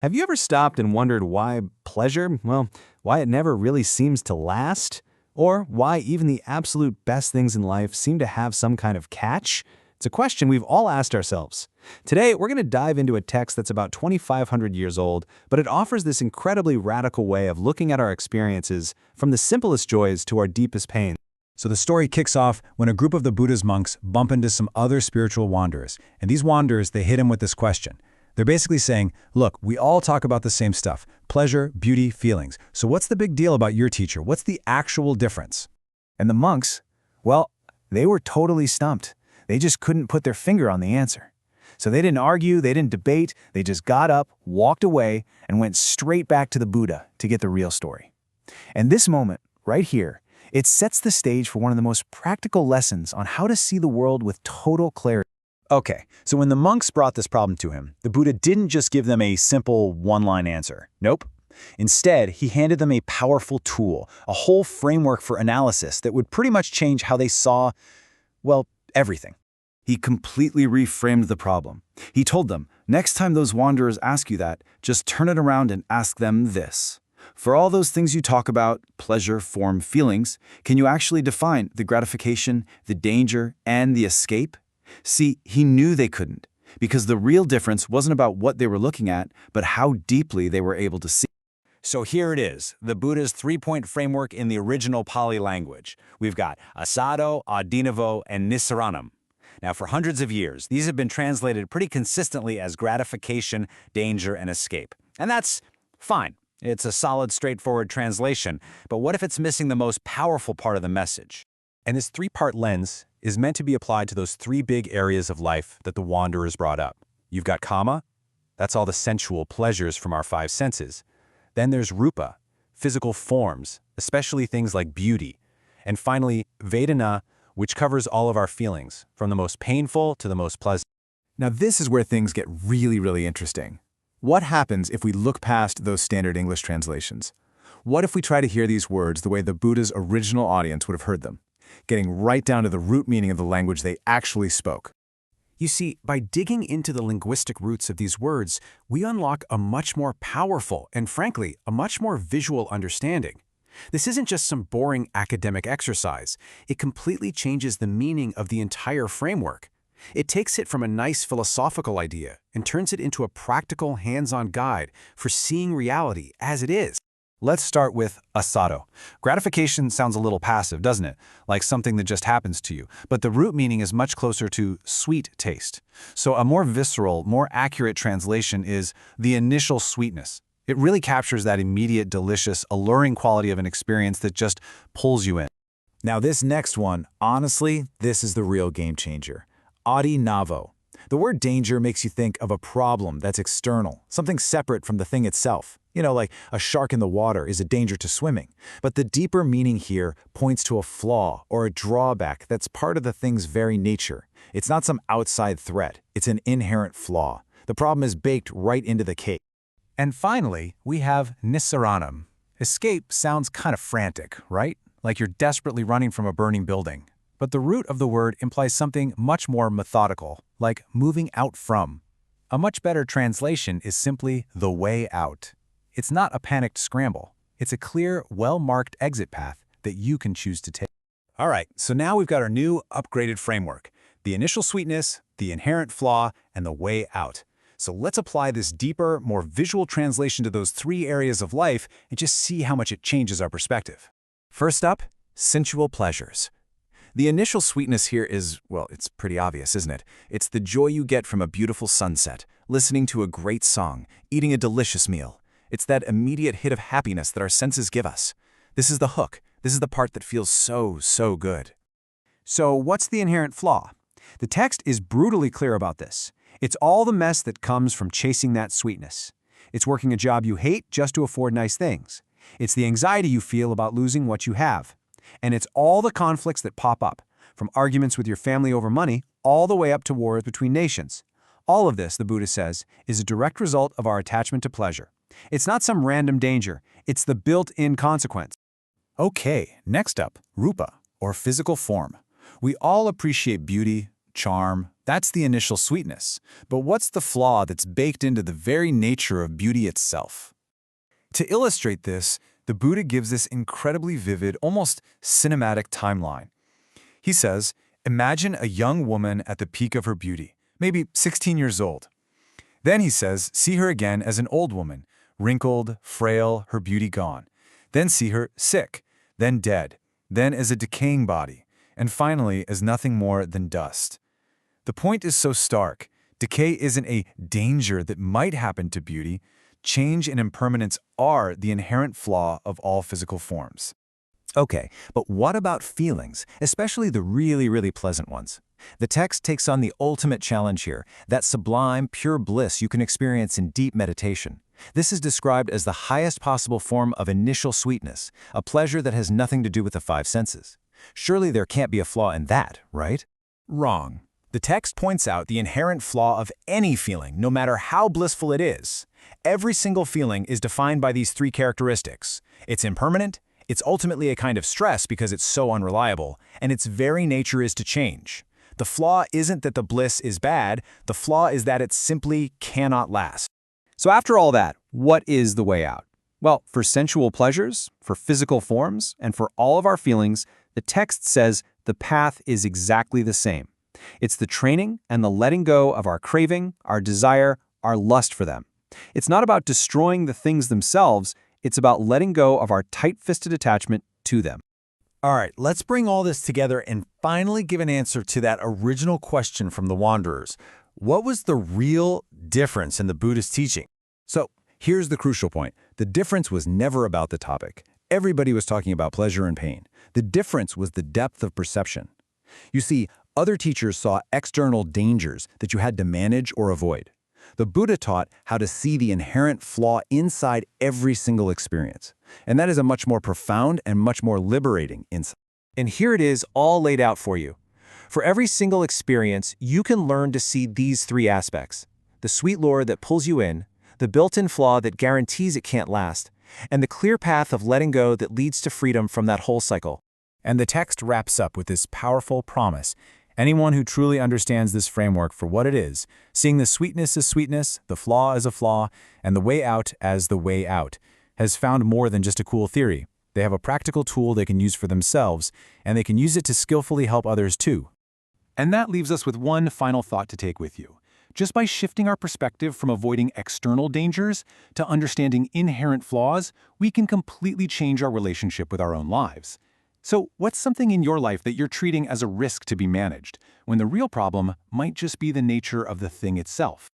Have you ever stopped and wondered why pleasure, well, why it never really seems to last? Or why even the absolute best things in life seem to have some kind of catch? It's a question we've all asked ourselves. Today, we're going to dive into a text that's about 2,500 years old, but it offers this incredibly radical way of looking at our experiences from the simplest joys to our deepest pains. So the story kicks off when a group of the Buddha's monks bump into some other spiritual wanderers. And these wanderers, they hit him with this question. They're basically saying, look, we all talk about the same stuff, pleasure, beauty, feelings. So what's the big deal about your teacher? What's the actual difference? And the monks, well, they were totally stumped. They just couldn't put their finger on the answer. So they didn't argue, they didn't debate, they just got up, walked away, and went straight back to the Buddha to get the real story. And this moment, right here, it sets the stage for one of the most practical lessons on how to see the world with total clarity. Okay, so when the monks brought this problem to him, the Buddha didn't just give them a simple one-line answer. Nope. Instead, he handed them a powerful tool, a whole framework for analysis that would pretty much change how they saw, well, everything. He completely reframed the problem. He told them, next time those wanderers ask you that, just turn it around and ask them this. For all those things you talk about, pleasure, form, feelings, can you actually define the gratification, the danger, and the escape? See, he knew they couldn't, because the real difference wasn't about what they were looking at, but how deeply they were able to see. So here it is, the Buddha's three-point framework in the original Pali language. We've got asado, adinavo, and nisaranam. Now, for hundreds of years, these have been translated pretty consistently as gratification, danger, and escape. And that's fine. It's a solid, straightforward translation. But what if it's missing the most powerful part of the message? And this three-part lens is meant to be applied to those three big areas of life that the wanderers brought up. You've got kama, that's all the sensual pleasures from our five senses. Then there's rupa, physical forms, especially things like beauty. And finally, vedana, which covers all of our feelings, from the most painful to the most pleasant. Now this is where things get really interesting. What happens if we look past those standard English translations? What if we try to hear these words the way the Buddha's original audience would have heard them, getting right down to the root meaning of the language they actually spoke? You see, by digging into the linguistic roots of these words, we unlock a much more powerful and, frankly, a much more visual understanding. This isn't just some boring academic exercise. It completely changes the meaning of the entire framework. It takes it from a nice philosophical idea and turns it into a practical, hands-on guide for seeing reality as it is. Let's start with asado. Gratification sounds a little passive, doesn't it? Like something that just happens to you. But the root meaning is much closer to sweet taste. So a more visceral, more accurate translation is the initial sweetness. It really captures that immediate, delicious, alluring quality of an experience that just pulls you in. Now this next one, honestly, this is the real game changer. Adinavo. The word danger makes you think of a problem that's external, something separate from the thing itself. You know, like a shark in the water is a danger to swimming. But the deeper meaning here points to a flaw or a drawback that's part of the thing's very nature. It's not some outside threat. It's an inherent flaw. The problem is baked right into the cake. And finally, we have nisaranam. Escape sounds kind of frantic, right? Like you're desperately running from a burning building. But the root of the word implies something much more methodical, like moving out from. A much better translation is simply the way out. It's not a panicked scramble. It's a clear, well-marked exit path that you can choose to take. All right, so now we've got our new upgraded framework. The initial sweetness, the inherent flaw, and the way out. So let's apply this deeper, more visual translation to those three areas of life and just see how much it changes our perspective. First up, sensual pleasures. The initial sweetness here is, well, it's pretty obvious, isn't it? It's the joy you get from a beautiful sunset, listening to a great song, eating a delicious meal. It's that immediate hit of happiness that our senses give us. This is the hook. This is the part that feels so good. So what's the inherent flaw? The text is brutally clear about this. It's all the mess that comes from chasing that sweetness. It's working a job you hate just to afford nice things. It's the anxiety you feel about losing what you have. And it's all the conflicts that pop up, from arguments with your family over money, all the way up to wars between nations. All of this, the Buddha says, is a direct result of our attachment to pleasure. It's not some random danger, it's the built-in consequence. Okay, next up, rupa, or physical form. We all appreciate beauty, charm, That's the initial sweetness. But what's the flaw that's baked into the very nature of beauty itself? To illustrate this, the Buddha gives this incredibly vivid, almost cinematic timeline. He says, imagine a young woman at the peak of her beauty, maybe 16 years old. Then he says, see her again as an old woman, wrinkled, frail, her beauty gone. Then see her sick, then dead, then as a decaying body, and finally as nothing more than dust. The point is so stark. Decay isn't a danger that might happen to beauty. Change and impermanence are the inherent flaw of all physical forms. Okay, but what about feelings, especially the really pleasant ones? The text takes on the ultimate challenge here, that sublime, pure bliss you can experience in deep meditation. This is described as the highest possible form of initial sweetness, a pleasure that has nothing to do with the five senses. Surely there can't be a flaw in that, right? Wrong. The text points out the inherent flaw of any feeling, no matter how blissful it is. Every single feeling is defined by these three characteristics. It's impermanent, it's ultimately a kind of stress because it's so unreliable, and its very nature is to change. The flaw isn't that the bliss is bad, the flaw is that it simply cannot last. So after all that, what is the way out? Well, for sensual pleasures, for physical forms, and for all of our feelings, the text says the path is exactly the same. It's the training and the letting go of our craving, our desire, our lust for them. It's not about destroying the things themselves, it's about letting go of our tight-fisted attachment to them. All right, let's bring all this together and finally give an answer to that original question from the Wanderers. What was the real difference in the Buddhist teaching? So here's the crucial point. The difference was never about the topic. Everybody was talking about pleasure and pain. The difference was the depth of perception. You see, other teachers saw external dangers that you had to manage or avoid. The Buddha taught how to see the inherent flaw inside every single experience. And that is a much more profound and much more liberating insight. And here it is all laid out for you. For every single experience, you can learn to see these three aspects: the sweet lure that pulls you in, the built-in flaw that guarantees it can't last, and the clear path of letting go that leads to freedom from that whole cycle. And the text wraps up with this powerful promise. Anyone who truly understands this framework for what it is, seeing the sweetness as sweetness, the flaw as a flaw, and the way out as the way out, has found more than just a cool theory. They have a practical tool they can use for themselves, and they can use it to skillfully help others too. And that leaves us with one final thought to take with you. Just by shifting our perspective from avoiding external dangers to understanding inherent flaws, we can completely change our relationship with our own lives. So what's something in your life that you're treating as a risk to be managed, when the real problem might just be the nature of the thing itself?